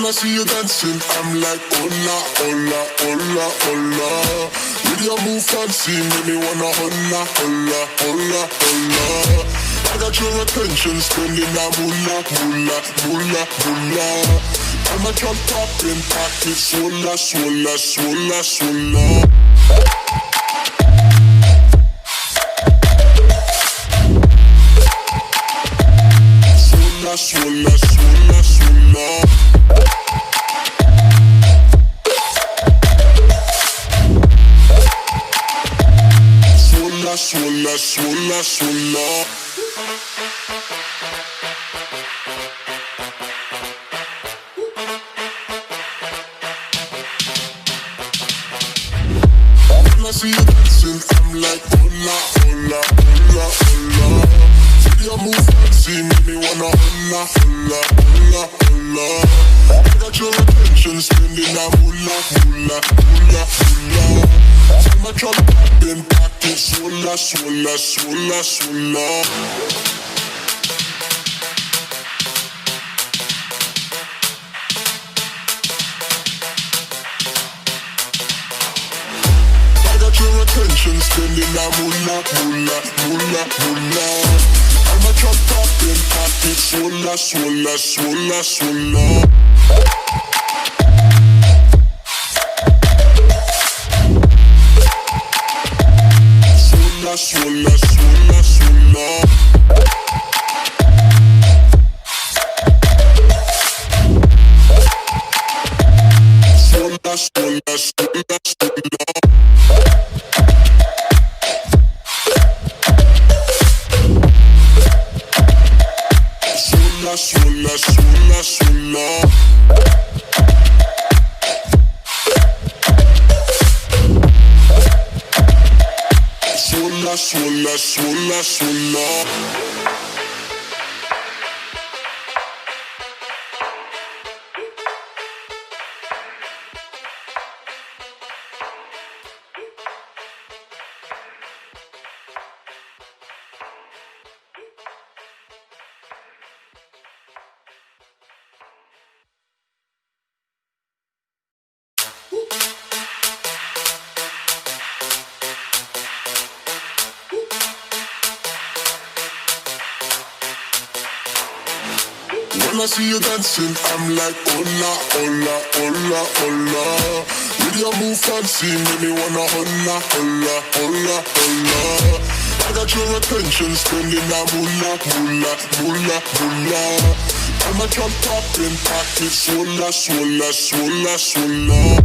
When I see you dancing, I'm like, hola, hola, hola, hola. With your move fancy, make me wanna hola, hola, hola, hola. I got your attention, spending that moolah, moolah, moolah, moolah. I'm a drop popping, pocket, swola, swola, swola, swola. Swola, swola, swola, swola. Swola, swola, swola. When I see you dancing, I'm like, hola, hola, hola, hola. See your move fancy, make me wanna hola, hola, hola, hola. I got your attention, spending that moolah, moolah, moolah, moolah. I'm a drop popping, pocket, swola, swola, swola, swola. Your attention, spending that moolah, moolah, moolah, moolah. I'm a drop popping, pocket, swola, swola, swola, swola. Swola, swola, swola, swola. Swola, swola, swola, swola. Swola, swola, swola. Swola, swola, swola, swola. When I see you dancing, I'm like, hola, hola, hola, hola. With your move fancy, make me wanna hola, hola, hola, hola. I got your attention, spending that moolah, moolah, moolah, moolah. I'm a drop popping, pocket, swola, swola, swola, swola.